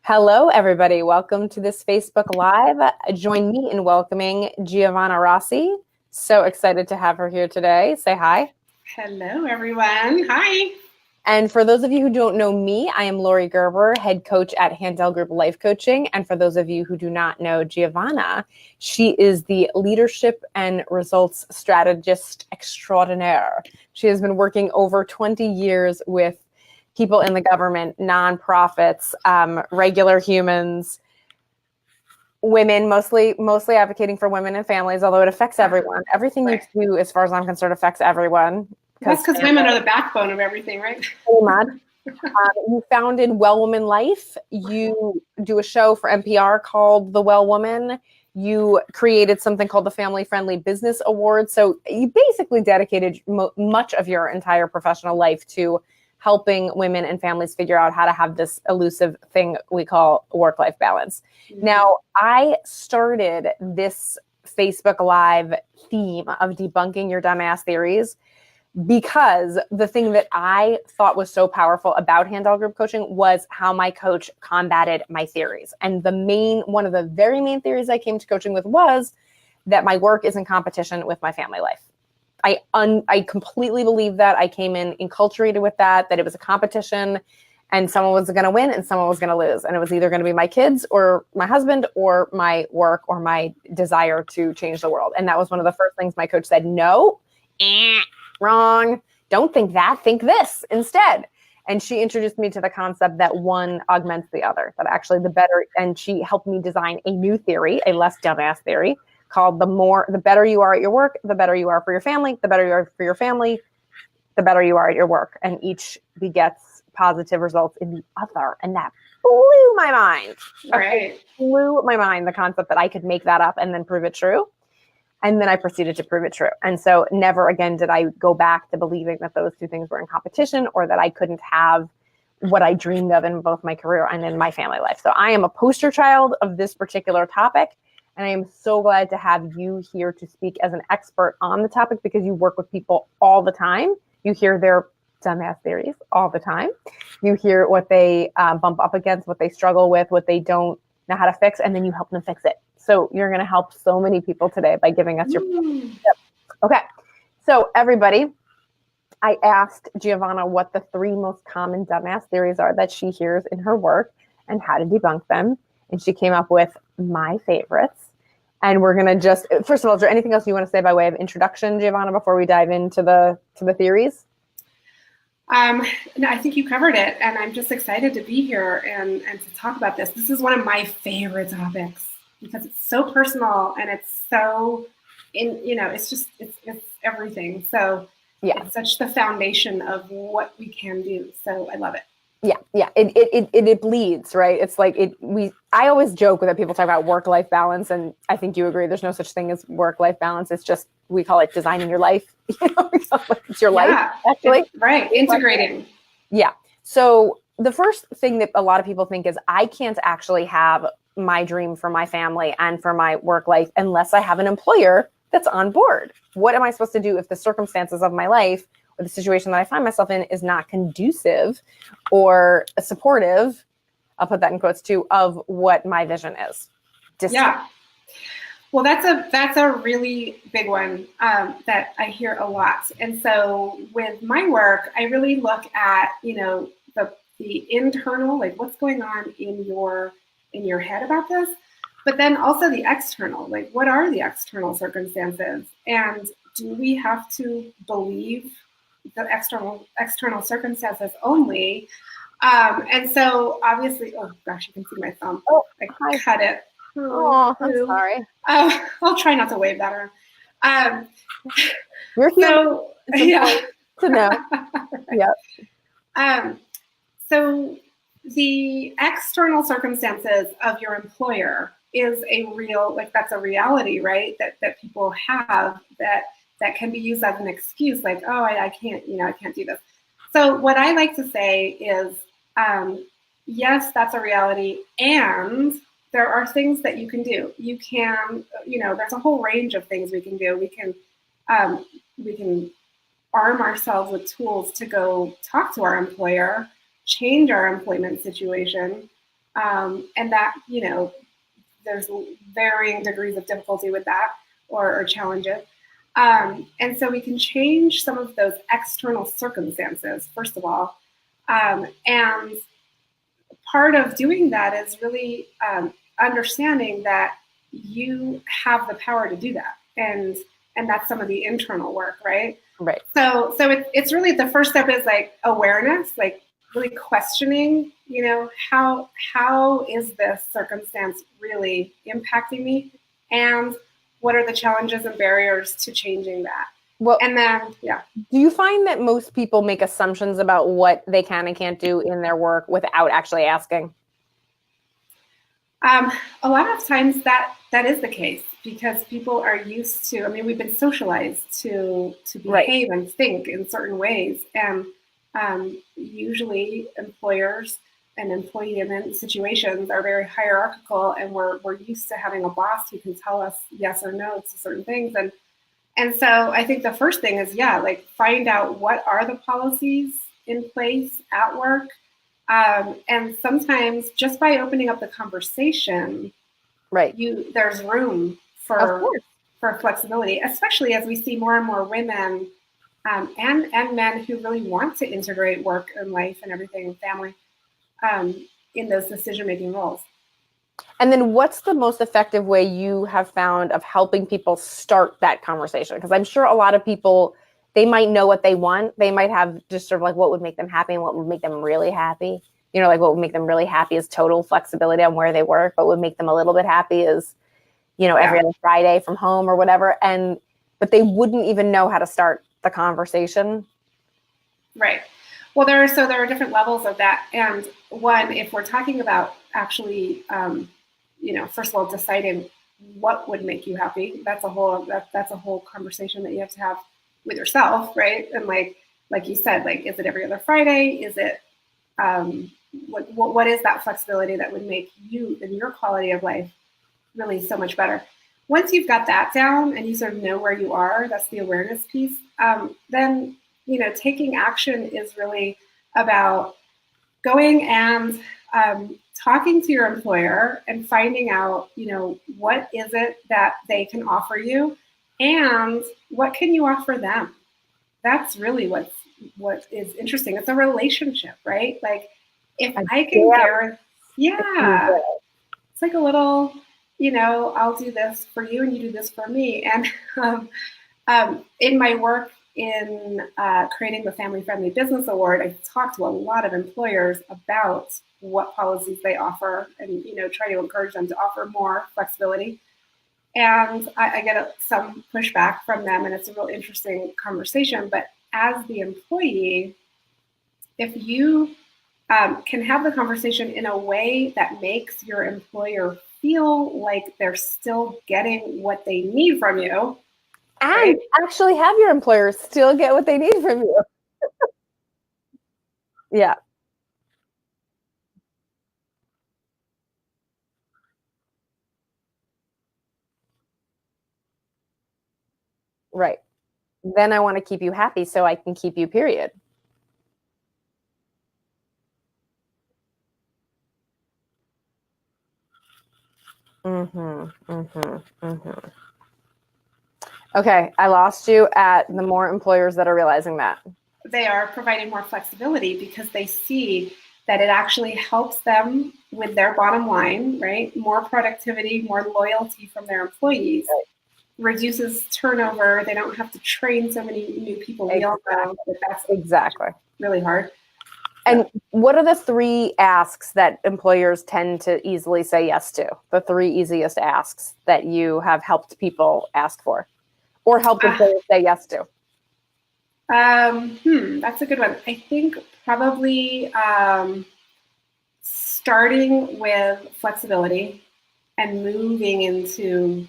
Hello, everybody. Welcome to this Facebook Live. Join me in welcoming Giovanna Rossi. So excited to have her here today. Say hi. Hello, everyone. Hi. And for those of you who don't know me, I am Laurie Gerber, head coach at Handel Group Life Coaching. And for those of you who do not know Giovanna, she is the leadership and results strategist extraordinaire. She has been working over 20 years with people in the government, nonprofits, regular humans, women, mostly advocating for women and families, although it affects everyone. Everything you do, as far as I'm concerned, affects everyone. That's because women are the backbone of everything, right? You founded Well Woman Life. You do a show for NPR called The Well Woman. You created something called the Family Friendly Business Award. So you basically dedicated much of your entire professional life to helping women and families figure out how to have this elusive thing we call work-life balance. Mm-hmm. Now, I started this Facebook Live theme of debunking your dumbass theories because the thing that I thought was so powerful about Handel Group coaching was how my coach combated my theories. And one of the very main theories I came to coaching with was that my work is in competition with my family life. I completely believe that. I came in enculturated with that it was a competition and someone was going to win and someone was going to lose. And it was either going to be my kids or my husband or my work or my desire to change the world. And that was one of the first things my coach said, no, wrong. Don't think that. Think this instead. And she introduced me to the concept that one augments the other, that actually the better, and she helped me design a new theory, a less dumbass theory, called the better you are at your work, the better you are for your family, the better you are for your family, the better you are at your work. And each begets positive results in the other. And that blew my mind. Right. Blew my mind, the concept that I could make that up and then prove it true. And then I proceeded to prove it true. And so never again did I go back to believing that those two things were in competition or that I couldn't have what I dreamed of in both my career and in my family life. So I am a poster child of this particular topic. And I am so glad to have you here to speak as an expert on the topic because you work with people all the time. You hear their dumbass theories all the time. You hear what they bump up against, what they struggle with, what they don't know how to fix, and then you help them fix it. So you're going to help so many people today by giving us your tips. Okay. So everybody, I asked Giovanna what the 3 most common dumbass theories are that she hears in her work and how to debunk them. And she came up with my favorites. And we're going to first of all, is there anything else you want to say by way of introduction, Giovanna, before we dive into the theories? No, I think you covered it. And I'm just excited to be here and to talk about this. This is one of my favorite topics because it's so personal and it's so, it's everything. So yeah, it's such the foundation of what we can do. So I love it. Yeah. It bleeds, right? It's like I always joke that people talk about work-life balance, and I think you agree. There's no such thing as work-life balance. It's just we call it designing your life. It's your life, actually. Right, integrating. Yeah. So the first thing that a lot of people think is I can't actually have my dream for my family and for my work life unless I have an employer that's on board. What am I supposed to do if the circumstances of my life or the situation that I find myself in is not conducive or supportive, I'll put that in quotes too, of what my vision is? Yeah. Well, that's a really big one that I hear a lot. And so with my work, I really look at, the internal, like what's going on in your head about this, but then also the external, like what are the external circumstances? And do we have to believe the external circumstances only? And so obviously, oh gosh, you can see my thumb. I cut it. Oh, I'm sorry. I'll try not to wave that around. You're here. So, yeah. To know. Yep. So the external circumstances of your employer is that's a reality, right? That people have that can be used as an excuse, like, oh, I can't do this. So what I like to say is, yes, that's a reality, and there are things that you can do. You can, there's a whole range of things we can do. We can arm ourselves with tools to go talk to our employer, change our employment situation, And that, there's varying degrees of difficulty with that or challenges. And so we can change some of those external circumstances, first of all. And part of doing that is really understanding that you have the power to do that. And that's some of the internal work, right? Right. So it's really, the first step is like awareness, like really questioning, how is this circumstance really impacting me? And what are the challenges and barriers to changing that? Well, and then, yeah. Do you find that most people make assumptions about what they can and can't do in their work without actually asking? A lot of times that is the case, because people are used to, we've been socialized to behave and think in certain ways. And usually employers and employee situations are very hierarchical, and we're used to having a boss who can tell us yes or no to certain things. And so I think the first thing is, find out what are the policies in place at work. And sometimes just by opening up the conversation, there's room for flexibility, especially as we see more and more women and men who really want to integrate work and life and everything and family in those decision-making roles. And then what's the most effective way you have found of helping people start that conversation? Because I'm sure a lot of people, they might know what they want. They might have just sort of like what would make them happy and what would make them really happy. Like what would make them really happy is total flexibility on where they work. What would make them a little bit happy is, every other Friday from home or whatever. But they wouldn't even know how to start the conversation. Right. Well, there are different levels of that. And one, if we're talking about actually, first of all, deciding what would make you happy, that's a whole conversation that you have to have with yourself, right? And like you said, is it every other Friday? Is it what is that flexibility that would make you and your quality of life really so much better? Once you've got that down and you sort of know where you are, that's the awareness piece. Then taking action is really about going and talking to your employer and finding out, what is it that they can offer you and what can you offer them? That's really what is interesting. It's a relationship, right? Like if I can guarantee, it's like a little, I'll do this for you and you do this for me. And in my work in creating the Family Friendly Business Award, I talk to a lot of employers about what policies they offer and, try to encourage them to offer more flexibility. And I get some pushback from them, and it's a real interesting conversation. But as the employee, if you can have the conversation in a way that makes your employer feel like they're still getting what they need from you, and actually have your employer still get what they need from you. Yeah. Right. Then I want to keep you happy so I can keep you, period. Okay, I lost you at the more employers that are realizing that. They are providing more flexibility because they see that it actually helps them with their bottom line, right? More productivity, more loyalty from their employees, reduces turnover. They don't have to train so many new people. We all know that that's really hard. And what are the 3 asks that employers tend to easily say yes to? The 3 easiest asks that you have helped people ask for or helped employers say yes to? That's a good one. I think probably starting with flexibility and moving into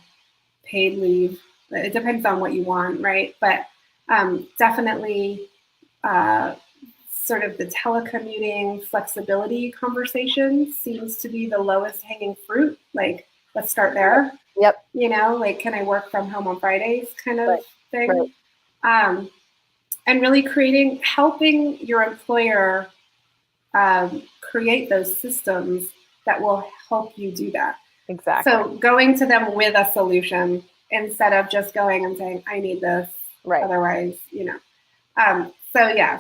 paid leave. It depends on what you want, right? But definitely sort of the telecommuting flexibility conversation seems to be the lowest hanging fruit. Like, let's start there. Yep. Can I work from home on Fridays kind of thing? And really helping your employer create those systems that will help you do that. Exactly. So going to them with a solution instead of just going and saying, I need this, Right. otherwise,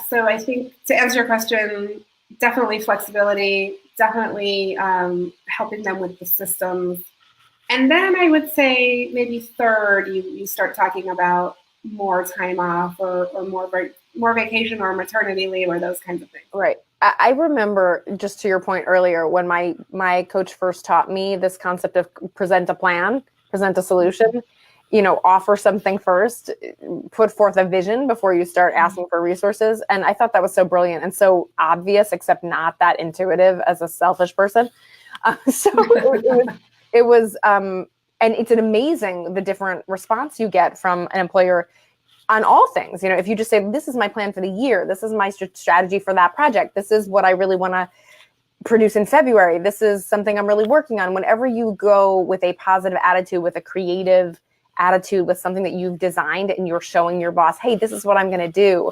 So I think to answer your question, definitely flexibility, definitely helping them with the systems. And then I would say maybe third, you start talking about more time off or more vacation or maternity leave or those kinds of things. Right. I remember, just to your point earlier, when my coach first taught me this concept of present a plan, present a solution, offer something first, put forth a vision before you start asking for resources. And I thought that was so brilliant and so obvious, except not that intuitive as a selfish person. It was, and it's an amazing, the different response you get from an employer on all things. If you just say, this is my plan for the year, this is my strategy for that project, this is what I really want to produce in February, this is something I'm really working on. Whenever you go with a positive attitude, with a creative attitude, with something that you've designed and you're showing your boss, hey, this is what I'm going to do,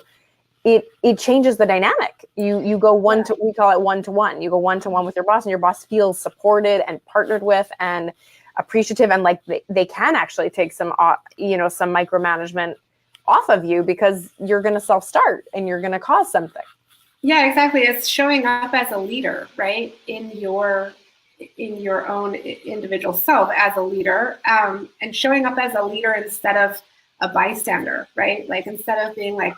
it changes the dynamic. You go we call it one-to-one. You go one-to-one with your boss, and your boss feels supported and partnered with and appreciative, and like they can actually take some micromanagement off of you, because you're going to self-start and you're going to cause something. Yeah, exactly. It's showing up as a leader, right? In your own individual self as a leader, and showing up as a leader instead of a bystander, right? Like, instead of being like,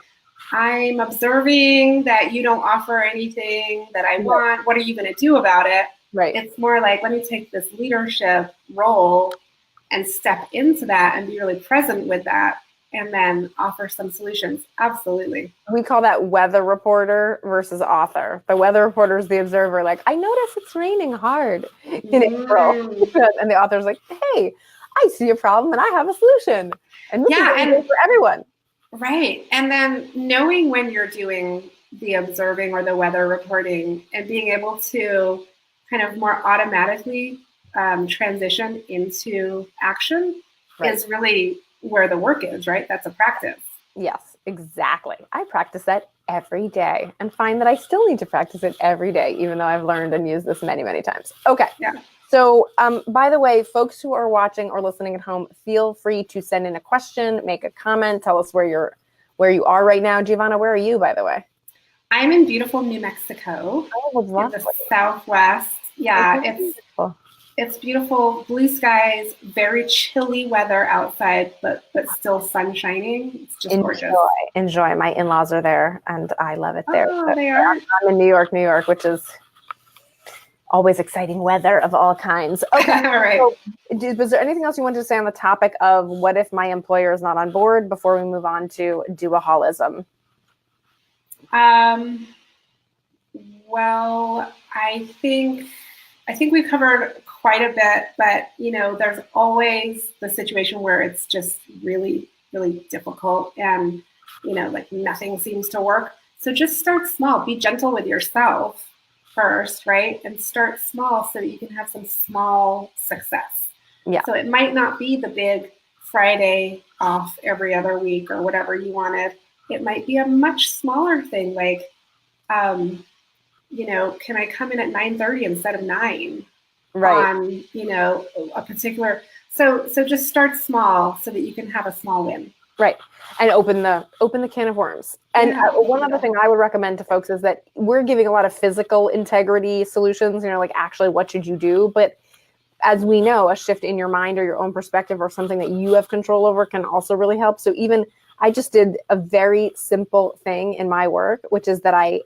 I'm observing that you don't offer anything that I want, what are you going to do about it? Right. It's more like, let me take this leadership role and step into that and be really present with that, and then offer some solutions. Absolutely. We call that weather reporter versus author. The weather reporter is the observer, like, I notice it's raining hard in April. And the author's like, hey, I see a problem and I have a solution. And this is good for everyone. Right. And then knowing when you're doing the observing or the weather reporting and being able to kind of more automatically transition into action is really where the work is, right? That's a practice. Yes, exactly. I practice that every day and find that I still need to practice it every day, even though I've learned and used this many, many times. Okay. Yeah. So, by the way, folks who are watching or listening at home, feel free to send in a question, make a comment, tell us where you are right now. Giovanna, where are you, by the way? I'm in beautiful New Mexico, in the Southwest. Yeah, it's beautiful, blue skies, very chilly weather outside, but still sun shining. It's just gorgeous. Enjoy. My in-laws are there, and I love it there. Oh, they are? I'm in New York, which is always exciting weather of all kinds. Okay. All right. So, was there anything else you wanted to say on the topic of what if my employer is not on board before we move on to duoholism? Well, I think we've covered quite a bit, but there's always the situation where it's just really, really difficult and like nothing seems to work. So just start small. Be gentle with yourself first, right? And start small so that you can have some small success. Yeah. So it might not be the big Friday off every other week or whatever you wanted. It might be a much smaller thing, like, can I come in at 9:30 instead of 9? Right. On, a particular. So just start small so that you can have a small win. Right. And open the can of worms. And one other thing I would recommend to folks is that we're giving a lot of physical integrity solutions, like actually what should you do? But as we know, a shift in your mind or your own perspective or something that you have control over can also really help. So even I just did a very simple thing in my work, which is that I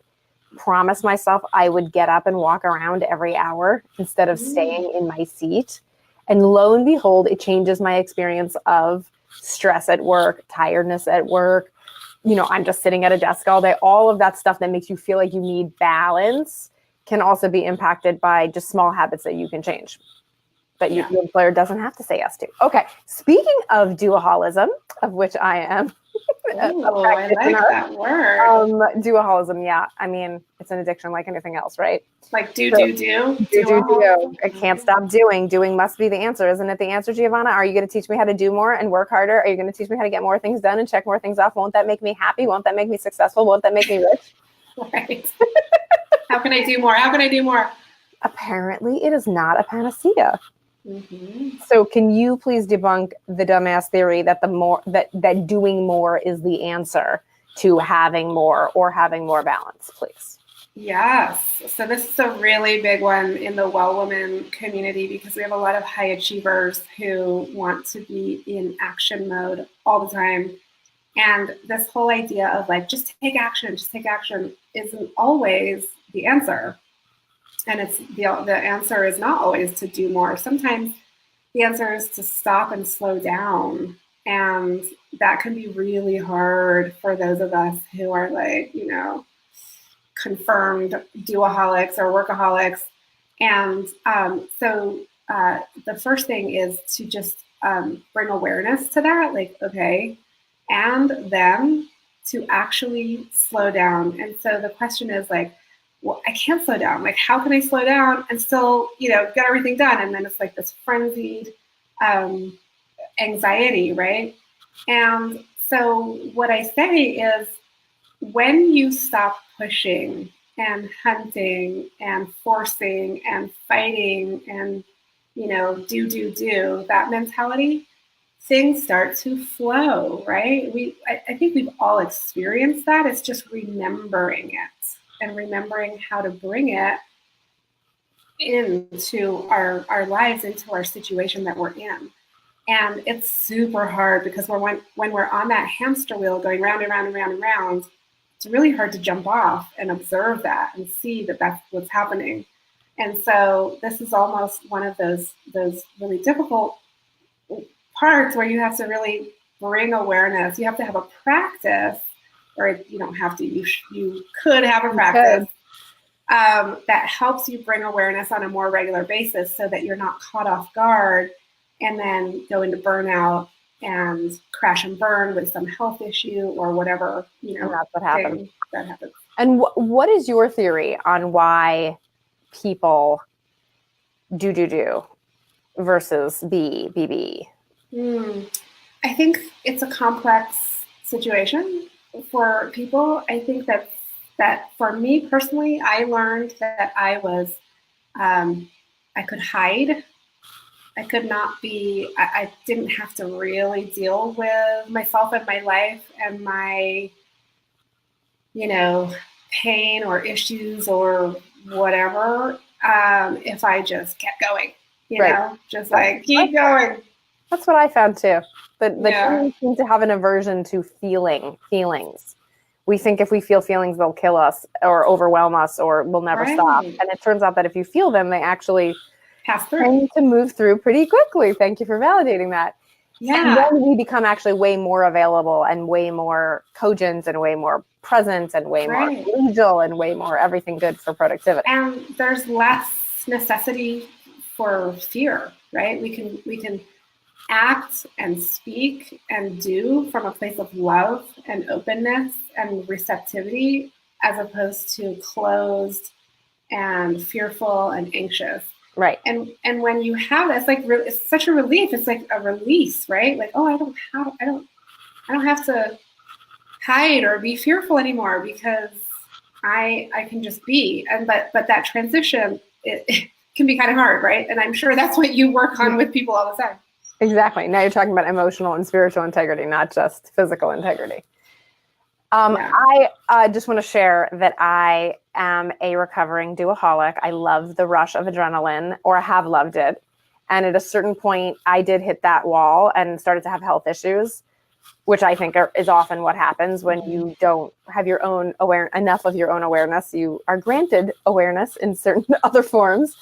promised myself I would get up and walk around every hour instead of staying in my seat. And lo and behold, it changes my experience of stress at work, tiredness at work. I'm just sitting at a desk all day. All of that stuff that makes you feel like you need balance can also be impacted by just small habits that you can change, that your employer doesn't have to say yes to. Okay. Speaking of duoholism, of which I am. Oh, I like that word. Duoholism, yeah. I mean, it's an addiction like anything else, right? Like do. I can't stop doing. Doing must be the answer. Isn't it the answer, Giovanna? Are you going to teach me how to do more and work harder? Are you going to teach me how to get more things done and check more things off? Won't that make me happy? Won't that make me successful? Won't that make me rich? Right. How can I do more? apparently it is not a panacea. Mm-hmm. So can you please debunk the dumbass theory that that doing more is the answer to having more or having more balance, please? Yes. So this is a really big one in the well woman community because we have a lot of high achievers who want to be in action mode all the time. And this whole idea of like, just take action isn't always the answer. And it's the answer is not always to do more. Sometimes the answer is to stop and slow down. And that can be really hard for those of us who are like, confirmed doaholics or workaholics. And the first thing is to just bring awareness to that, like, okay, and then to actually slow down. And so the question is like, well, I can't slow down. Like, how can I slow down and still, get everything done? And then it's like this frenzied anxiety, right? And so what I say is, when you stop pushing and hunting and forcing and fighting and, do, that mentality, things start to flow, right? I think we've all experienced that. It's just remembering it and remembering how to bring it into our lives, into our situation that we're in. And it's super hard because when we're on that hamster wheel going round and round and round and round, it's really hard to jump off and observe that and see that that's what's happening. And so this is almost one of those really difficult parts where you have to really bring awareness. You have to have a practice, or you don't have to. You could have a practice that helps you bring awareness on a more regular basis, so that you're not caught off guard and then go into burnout and crash and burn with some health issue or whatever, And that's what happens. That happens. And what is your theory on why people do versus be? I think it's a complex situation for people. I think that for me personally, I learned that I could hide. I could not be, I didn't have to really deal with myself and my life and my, pain or issues or whatever, if I just kept going, just like keep going. That's what I found too. But humans seem to have an aversion to feelings. We think if we feel feelings, they'll kill us or overwhelm us or we'll never stop. And it turns out that if you feel them, they actually tend to move through pretty quickly. Thank you for validating that. Yeah. And then we become actually way more available and way more cogent and way more present and way more collegial and way more everything good for productivity. And there's less necessity for fear, right? We can act and speak and do from a place of love and openness and receptivity, as opposed to closed and fearful and anxious. Right. And when you have that, it's such a relief. It's like a release, right? Like, oh, I don't have to hide or be fearful anymore because I can just be. But that transition, it can be kind of hard, right? And I'm sure that's what you work on with people all the time. Exactly. Now you're talking about emotional and spiritual integrity, not just physical integrity. I just want to share that I am a recovering doaholic. I love the rush of adrenaline, or I have loved it. And at a certain point, I did hit that wall and started to have health issues, which I think is often what happens when you don't have your own enough of your own awareness. You are granted awareness in certain other forms.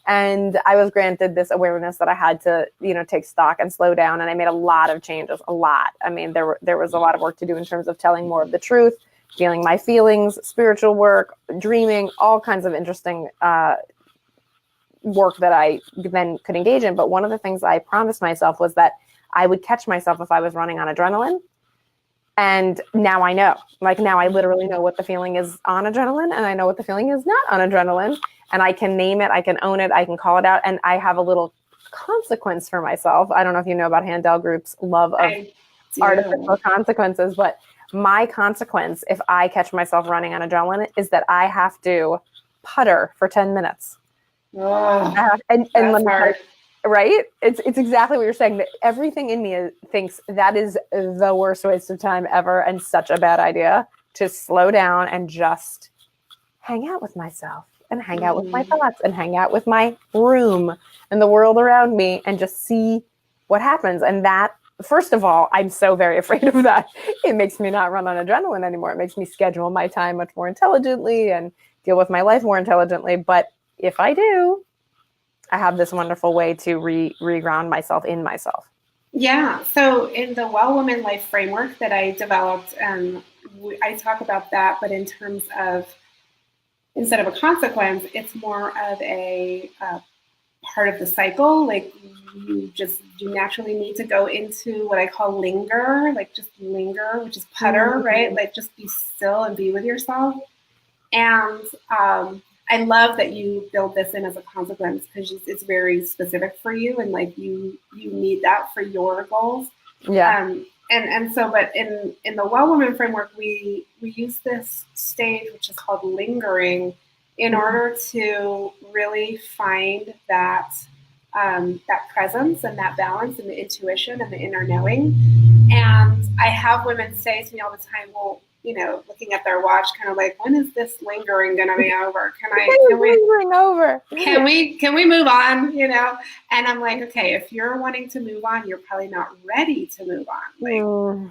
And I was granted this awareness that I had to, take stock and slow down. And I made a lot of changes, a lot. I mean, there was a lot of work to do in terms of telling more of the truth, feeling my feelings, spiritual work, dreaming, all kinds of interesting work that I then could engage in. But one of the things I promised myself was that I would catch myself if I was running on adrenaline. And now I know. Now I literally know what the feeling is on adrenaline, and I know what the feeling is not on adrenaline. And I can name it, I can own it, I can call it out, and I have a little consequence for myself. I don't know if you know about Handel Group's love of artificial consequences, but my consequence, if I catch myself running on adrenaline, is that I have to putter for 10 minutes. Oh, And let that's me tell you, hard. right? It's exactly what you're saying. That everything in me thinks that is the worst waste of time ever and such a bad idea to slow down and just hang out with myself and hang out with my thoughts and hang out with my room and the world around me and just see what happens. And that, first of all, I'm so very afraid of that. It makes me not run on adrenaline anymore. It makes me schedule my time much more intelligently and deal with my life more intelligently. But if I do, I have this wonderful way to reground myself in myself. Yeah. So in the Well Woman Life framework that I developed, I talk about that, but in terms of instead of a consequence, it's more of a part of the cycle. Like you naturally need to go into what I call linger, like just linger, which is putter, right? Like just be still and be with yourself. And I love that you build this in as a consequence because it's very specific for you and like you need that for your goals. Yeah. And so, but in the Well Woman framework, we use this stage, which is called lingering, in order to really find that that presence and that balance and the intuition and the inner knowing. And I have women say to me all the time, well, you know, looking at their watch, kind of like, when is this lingering going to be over? Can we move on? You know? And I'm like, okay, if you're wanting to move on, you're probably not ready to move on. Like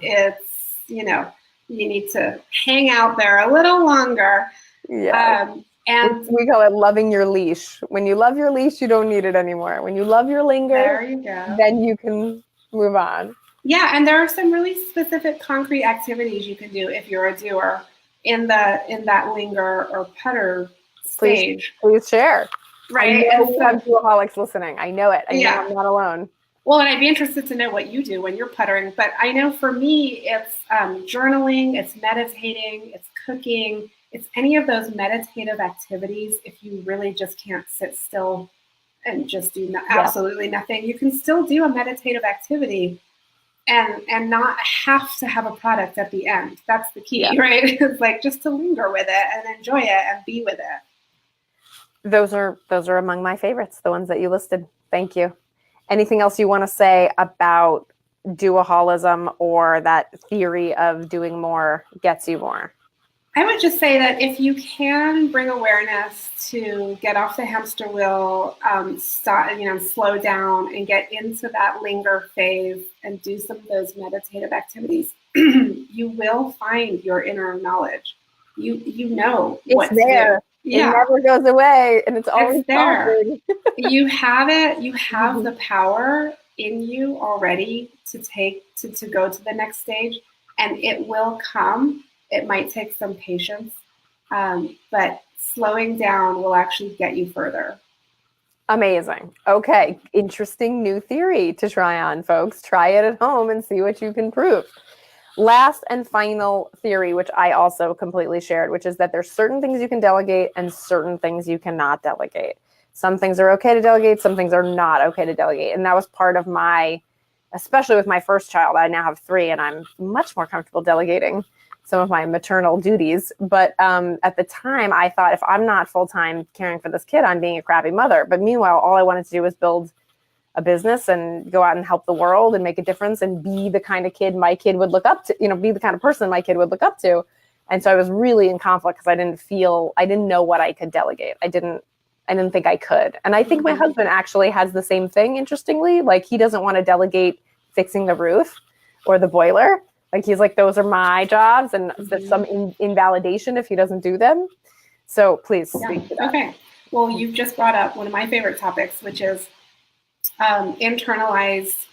it's, you know, you need to hang out there a little longer. Yeah. And we call it loving your leash. When you love your leash, you don't need it anymore. When you love your linger, there you go. Then you can move on. Yeah, and there are some really specific concrete activities you can do if you're a doer in that linger or putter stage. Please share. Right. I know we have doaholics listening. I know it. I know I'm not alone. Well, and I'd be interested to know what you do when you're puttering. But I know for me, it's journaling, it's meditating, it's cooking, it's any of those meditative activities. If you really just can't sit still and just do absolutely nothing, you can still do a meditative activity and not have to have a product at the end. That's the key, right? It's like just to linger with it and enjoy it and be with it. Those are among my favorites, the ones that you listed. Thank you. Anything else you want to say about doaholism or that theory of doing more gets you more? I would just say that if you can bring awareness to get off the hamster wheel, slow down and get into that linger phase and do some of those meditative activities, you will find your inner knowledge. You know what's there. Yeah. It never goes away, and it's always there. You have it. You have the power in you already to go to the next stage, and it will come. It might take some patience, but slowing down will actually get you further. Amazing. Okay. Interesting new theory to try on, folks. Try it at home and see what you can prove. Last and final theory, which I also completely shared, which is that there's certain things you can delegate and certain things you cannot delegate. Some things are okay to delegate, some things are not okay to delegate. And that was part of especially with my first child. I now have 3, and I'm much more comfortable delegating some of my maternal duties. But at the time, I thought if I'm not full-time caring for this kid, I'm being a crappy mother. But meanwhile, all I wanted to do was build a business and go out and help the world and make a difference and be the kind of kid my kid would look up to, be the kind of person my kid would look up to. And so I was really in conflict because I didn't know what I could delegate. I didn't think I could. And I think my husband actually has the same thing, interestingly. Like, he doesn't want to delegate fixing the roof or the boiler. Like, he's like, those are my jobs, and there's some invalidation if he doesn't do them. So please speak to that. Okay. Well, you've just brought up one of my favorite topics, which is internalized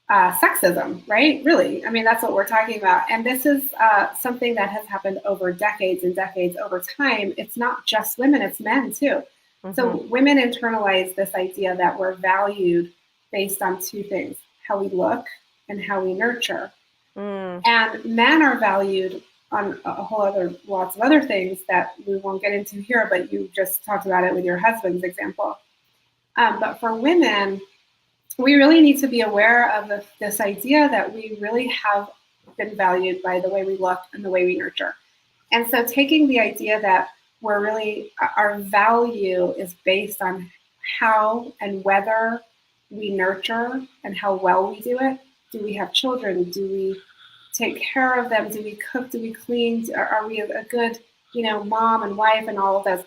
sexism, right? Really. I mean, that's what we're talking about. And this is something that has happened over decades and decades over time. It's not just women, it's men too. So women internalize this idea that we're valued based on 2 things, how we look and how we nurture. And men are valued on lots of other things that we won't get into here, but you just talked about it with your husband's example. But for women, we really need to be aware of this idea that we really have been valued by the way we look and the way we nurture. And so taking the idea that our value is based on how and whether we nurture and how well we do it. Do we have children? Do we take care of them? Do we cook? Do we clean? Are we a good, mom and wife and all of those?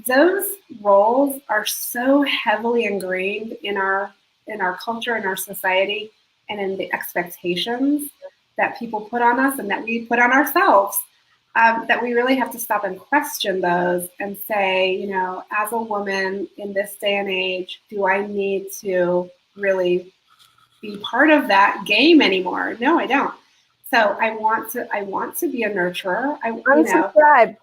Those roles are so heavily ingrained in our culture, in our society, and in the expectations that people put on us and that we put on ourselves, that we really have to stop and question those and say, as a woman in this day and age, do I need to really be part of that game anymore? No, I don't. So I want to be a nurturer. Unsubscribe.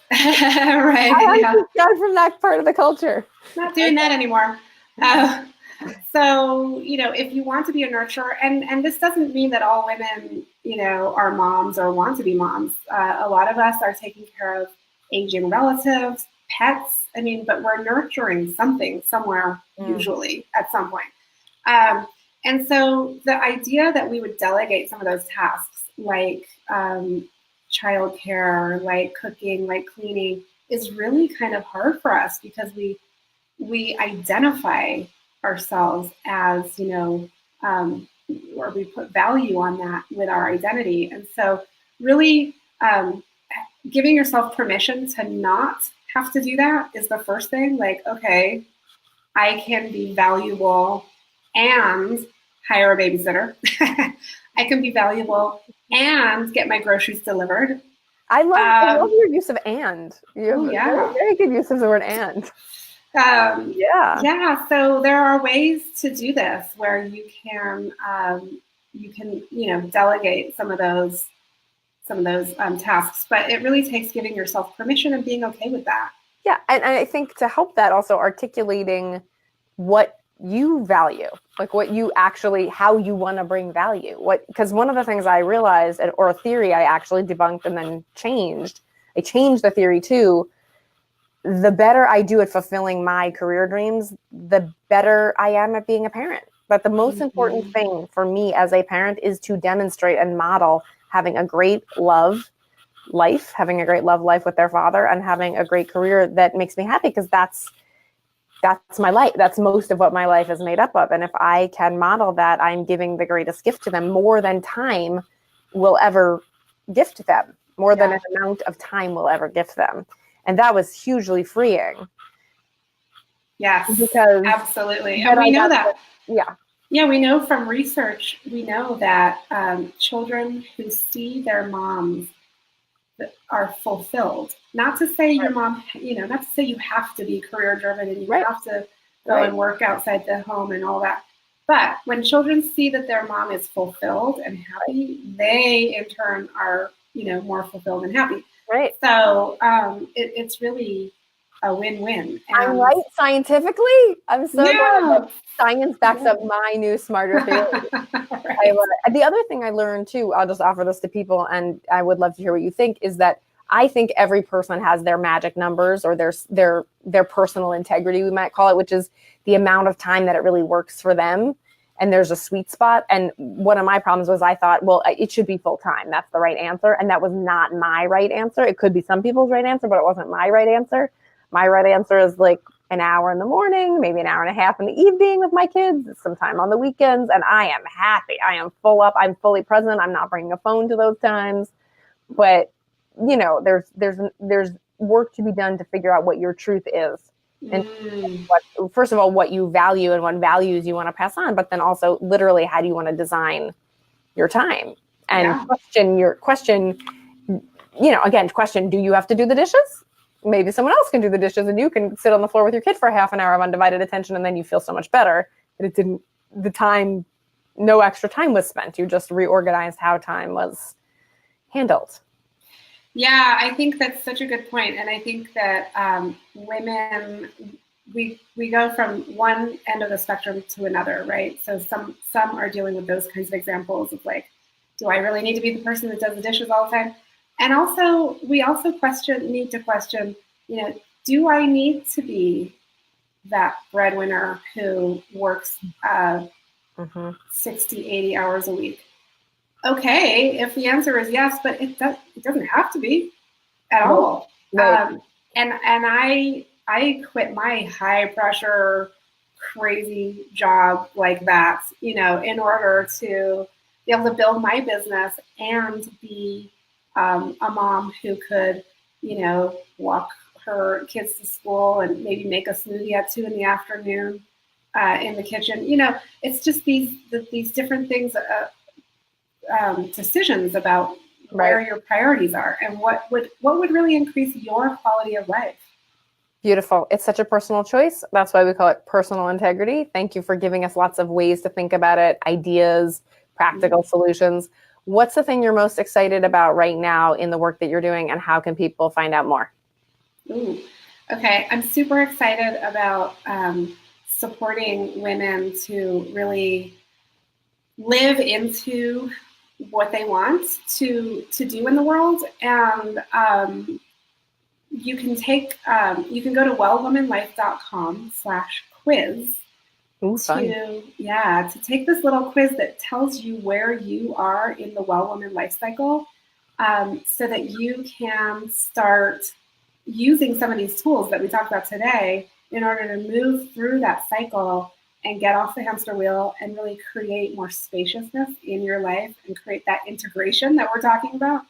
Right. I unsubscribe from that part of the culture. Not doing that anymore. So, if you want to be a nurturer, and this doesn't mean that all women, are moms or want to be moms. A lot of us are taking care of aging relatives, pets. But we're nurturing something somewhere, usually at some point. And so the idea that we would delegate some of those tasks, like childcare, like cooking, like cleaning, is really kind of hard for us because we identify ourselves as, or we put value on that with our identity. And so really giving yourself permission to not have to do that is the first thing. Like, okay, I can be valuable and hire a babysitter. I can be valuable and get my groceries delivered. I love your use of "and." You have yeah. very good use of the word "and." Yeah. So there are ways to do this where you can delegate some of those tasks, but it really takes giving yourself permission and being okay with that. Yeah, and I think to help that, also articulating what you value, like what you actually, how you want to bring value. Because one of the things I realized, or a theory I actually debunked and then changed, I changed the theory too. The better I do at fulfilling my career dreams, the better I am at being a parent. But the most important thing for me as a parent is to demonstrate and model having a great love life with their father and having a great career that makes me happy, because that's my life. That's most of what my life is made up of. And if I can model that, I'm giving the greatest gift to them, more than time will ever gift them, more than an amount of time will ever gift them. And that was hugely freeing. Yes, because absolutely. And we know that. Yeah, we know from research, we know that children who see their moms are fulfilled. Not to say your mom, not to say you have to be career driven and you have to go and work outside the home and all that. But when children see that their mom is fulfilled and happy, they in turn are, more fulfilled and happy. Right. So it's really a win-win. And I'm right scientifically. I'm so glad that science backs up my new smarter theory. I love it. The other thing I learned too, I'll just offer this to people, and I would love to hear what you think, is that I think every person has their magic numbers, or their personal integrity, we might call it, which is the amount of time that it really works for them. And there's a sweet spot. And one of my problems was I thought, well, it should be full time. That's the right answer. And that was not my right answer. It could be some people's right answer, but it wasn't my right answer. My right answer is like an hour in the morning, maybe an hour and a half in the evening with my kids, sometime on the weekends. And I am happy. I am full up. I'm fully present. I'm not bringing a phone to those times. But, there's work to be done to figure out what your truth is. And first of all, what you value and what values you want to pass on, but then also literally, how do you want to design your time? And question, do you have to do the dishes? Maybe someone else can do the dishes and you can sit on the floor with your kid for half an hour of undivided attention, and then you feel so much better that no extra time was spent. You just reorganized how time was handled. Yeah, I think that's such a good point. And I think that women, we go from one end of the spectrum to another, right? So some are dealing with those kinds of examples of like, do I really need to be the person that does the dishes all the time? And also, we also need to question, do I need to be that breadwinner who works 60, 80 hours a week? Okay, if the answer is yes, but it doesn't have to be at all. Right. And I I quit my high pressure, crazy job like that, in order to be able to build my business and be a mom who could, walk her kids to school and maybe make a smoothie at 2 in the afternoon in the kitchen. It's just these different things, decisions about where your priorities are and what would really increase your quality of life. Beautiful. It's such a personal choice. That's why we call it personal integrity. Thank you for giving us lots of ways to think about it, ideas, practical solutions. What's the thing you're most excited about right now in the work that you're doing, and how can people find out more? Ooh. Okay. I'm super excited about supporting women to really live into what they want to do in the world. And you can go to wellwomanlife.com/quiz to take this little quiz that tells you where you are in the Well Woman life cycle, so that you can start using some of these tools that we talked about today in order to move through that cycle and get off the hamster wheel and really create more spaciousness in your life and create that integration that we're talking about.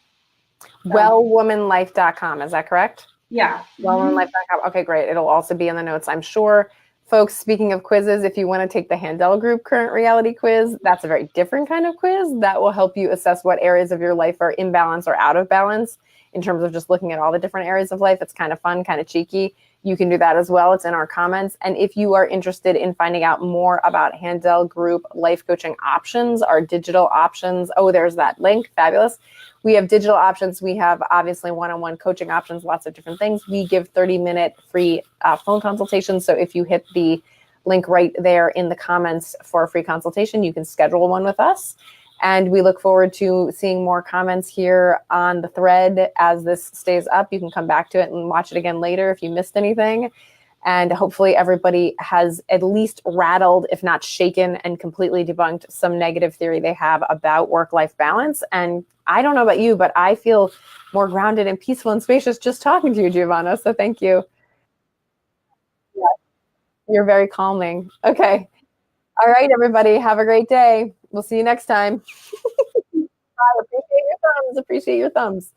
Wellwomanlife.com, is that correct? Yeah. Wellwomanlife.com. Okay, great. It'll also be in the notes, I'm sure. Folks, speaking of quizzes, if you want to take the Handel Group Current Reality Quiz, that's a very different kind of quiz that will help you assess what areas of your life are in balance or out of balance in terms of just looking at all the different areas of life. It's kind of fun, kind of cheeky. You can do that as well. It's in our comments. And if you are interested in finding out more about Handel Group life coaching options, our digital options, there's that link. Fabulous. We have digital options. We have obviously one-on-one coaching options, lots of different things. We give 30-minute free phone consultations. So if you hit the link right there in the comments for a free consultation, you can schedule one with us. And we look forward to seeing more comments here on the thread as this stays up. You can come back to it and watch it again later if you missed anything. And hopefully everybody has at least rattled, if not shaken and completely debunked some negative theory they have about work-life balance. And I don't know about you, but I feel more grounded and peaceful and spacious just talking to you, Giovanna. So thank you. Yeah, you're very calming. Okay. All right, everybody. Have a great day. We'll see you next time. Bye. Appreciate your thumbs.